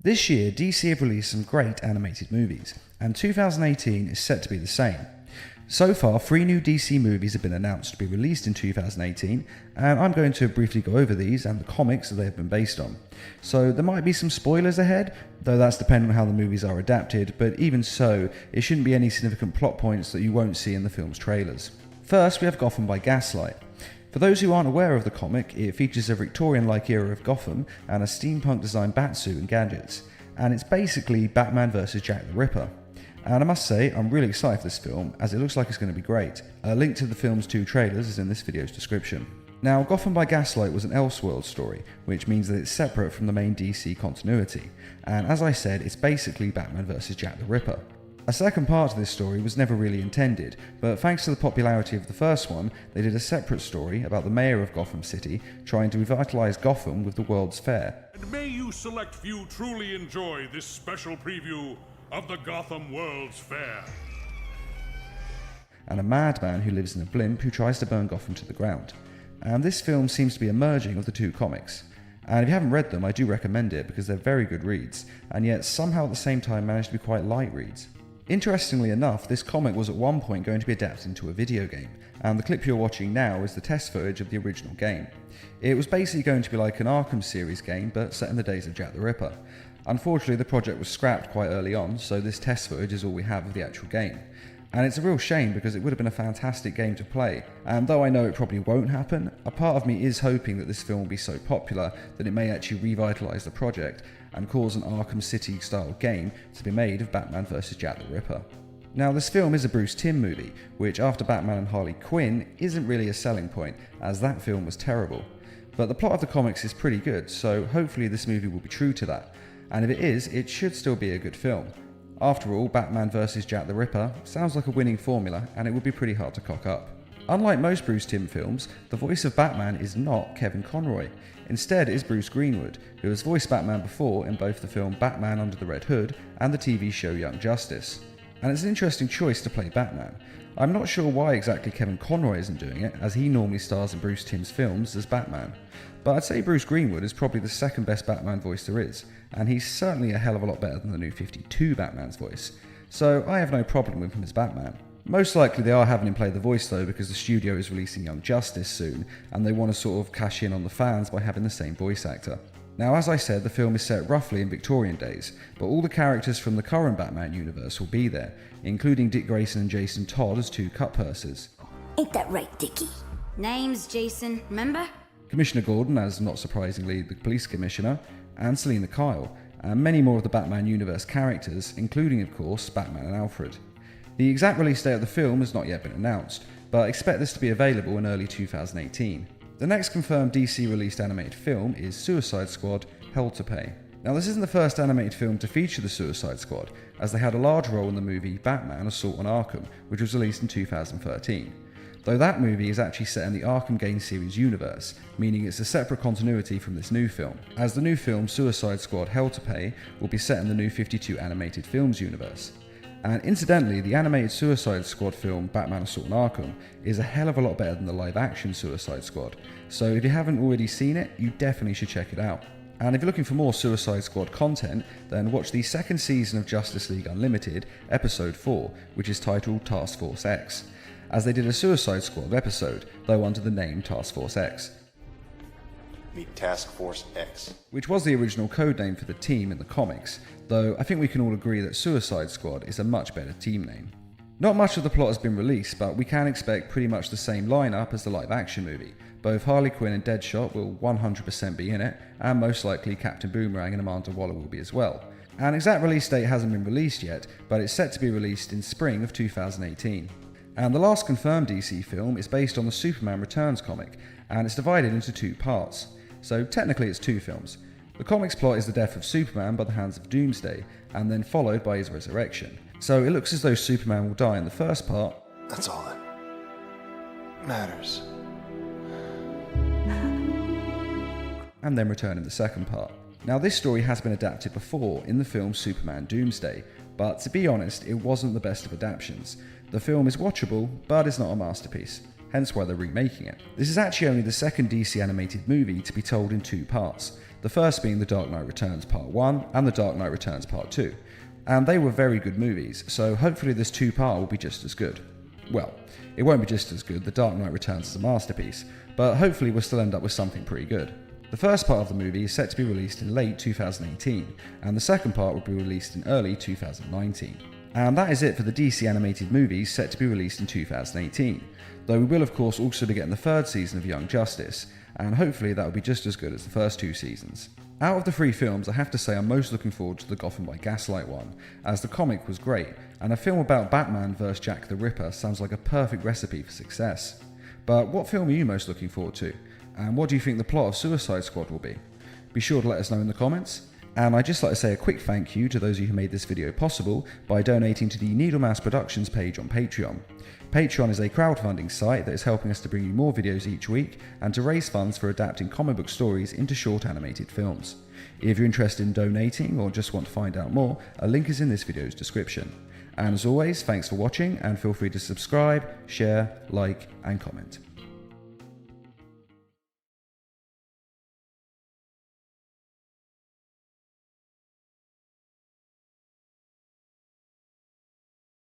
This year, DC have released some great animated movies, and 2018 is set to be the same. So far, 3 new DC movies have been announced to be released in 2018, and I'm going to briefly go over these and the comics that they have been based on. So there might be some spoilers ahead, though that's depending on how the movies are adapted, but even so, it shouldn't be any significant plot points that you won't see in the film's trailers. First, we have Gotham by Gaslight. For those who aren't aware of the comic, it features a Victorian-like era of Gotham and a steampunk-designed batsuit and gadgets, and it's basically Batman vs Jack the Ripper. And I must say, I'm really excited for this film, as it looks like it's going to be great. A link to the film's 2 trailers is in this video's description. Now, Gotham by Gaslight was an Elseworld story, which means that it's separate from the main DC continuity, and as I said, it's basically Batman vs Jack the Ripper. A second part to this story was never really intended, but thanks to the popularity of the first one, they did a separate story about the mayor of Gotham City trying to revitalise Gotham with the World's Fair. And may you select few truly enjoy this special preview of the Gotham World's Fair. And a madman who lives in a blimp who tries to burn Gotham to the ground. And this film seems to be a merging of the 2 comics. And if you haven't read them, I do recommend it because they're very good reads, and yet somehow at the same time managed to be quite light reads. Interestingly enough, this comic was at one point going to be adapted into a video game, and the clip you're watching now is the test footage of the original game. It was basically going to be like an Arkham series game, but set in the days of Jack the Ripper. Unfortunately, the project was scrapped quite early on, so this test footage is all we have of the actual game. And it's a real shame because it would have been a fantastic game to play, and though I know it probably won't happen, a part of me is hoping that this film will be so popular that it may actually revitalise the project and cause an Arkham City style game to be made of Batman vs Jack the Ripper. Now, this film is a Bruce Timm movie, which after Batman and Harley Quinn isn't really a selling point, as that film was terrible. But the plot of the comics is pretty good, so hopefully this movie will be true to that, and if it is, it should still be a good film. After all, Batman vs Jack the Ripper sounds like a winning formula, and it would be pretty hard to cock up. Unlike most Bruce Timm films, the voice of Batman is not Kevin Conroy. Instead, it is Bruce Greenwood, who has voiced Batman before in both the film Batman Under the Red Hood and the TV show Young Justice. And it's an interesting choice to play Batman. I'm not sure why exactly Kevin Conroy isn't doing it, as he normally stars in Bruce Timm's films as Batman. But I'd say Bruce Greenwood is probably the second best Batman voice there is, and he's certainly a hell of a lot better than the new 52 Batman's voice. So I have no problem with him as Batman. Most likely they are having him play the voice though, because the studio is releasing Young Justice soon, and they want to sort of cash in on the fans by having the same voice actor. Now, as I said, the film is set roughly in Victorian days, but all the characters from the current Batman universe will be there, including Dick Grayson and Jason Todd as 2 cut pursers. Ain't that right, Dickie? Name's Jason, remember? Commissioner Gordon as, not surprisingly, the police commissioner, and Selina Kyle, and many more of the Batman universe characters, including of course Batman and Alfred. The exact release date of the film has not yet been announced, but expect this to be available in early 2018. The next confirmed DC released animated film is Suicide Squad: Hell to Pay. Now, this isn't the first animated film to feature the Suicide Squad, as they had a large role in the movie Batman: Assault on Arkham, which was released in 2013. Though that movie is actually set in the Arkham game series universe, meaning it's a separate continuity from this new film, as the new film Suicide Squad: Hell to Pay will be set in the new 52 animated films universe. And incidentally, the animated Suicide Squad film Batman: Assault on Arkham is a hell of a lot better than the live-action Suicide Squad, so if you haven't already seen it, you definitely should check it out. And if you're looking for more Suicide Squad content, then watch the 2nd season of Justice League Unlimited, Episode 4, which is titled Task Force X, as they did a Suicide Squad episode, though under the name Task Force X. Meet Task Force X, which was the original codename for the team in the comics, though I think we can all agree that Suicide Squad is a much better team name. Not much of the plot has been released, but we can expect pretty much the same lineup as the live-action movie. Both Harley Quinn and Deadshot will 100% be in it, and most likely Captain Boomerang and Amanda Waller will be as well. An exact release date hasn't been released yet, but it's set to be released in spring of 2018. And the last confirmed DC film is based on the Superman Returns comic, and it's divided into 2 parts. So technically it's 2 films. The comic's plot is the death of Superman by the hands of Doomsday, and then followed by his resurrection. So it looks as though Superman will die in the first part. That's all that matters. And then return in the second part. Now, this story has been adapted before in the film Superman Doomsday, but to be honest, it wasn't the best of adaptations. The film is watchable, but it's not a masterpiece, hence why they're remaking it. This is actually only the second DC animated movie to be told in 2 parts. the first being The Dark Knight Returns Part 1 and The Dark Knight Returns Part 2. And they were very good movies, so hopefully this two-part will be just as good. Well, it won't be just as good, The Dark Knight Returns is a masterpiece, but hopefully we'll still end up with something pretty good. The first part of the movie is set to be released in late 2018, and the second part will be released in early 2019. And that is it for the DC animated movies set to be released in 2018, though we will of course also be getting the third season of Young Justice, and hopefully that will be just as good as the first two seasons. Out of the three films, I have to say I'm most looking forward to the Gotham by Gaslight one, as the comic was great, and a film about Batman vs Jack the Ripper sounds like a perfect recipe for success. But what film are you most looking forward to? And what do you think the plot of Suicide Squad will be? Be sure to let us know in the comments. And I'd just like to say a quick thank you to those of you who made this video possible by donating to the Needlemass Productions page on Patreon. Patreon is a crowdfunding site that is helping us to bring you more videos each week and to raise funds for adapting comic book stories into short animated films. If you're interested in donating or just want to find out more, a link is in this video's description. And as always, thanks for watching and feel free to subscribe, share, like and comment.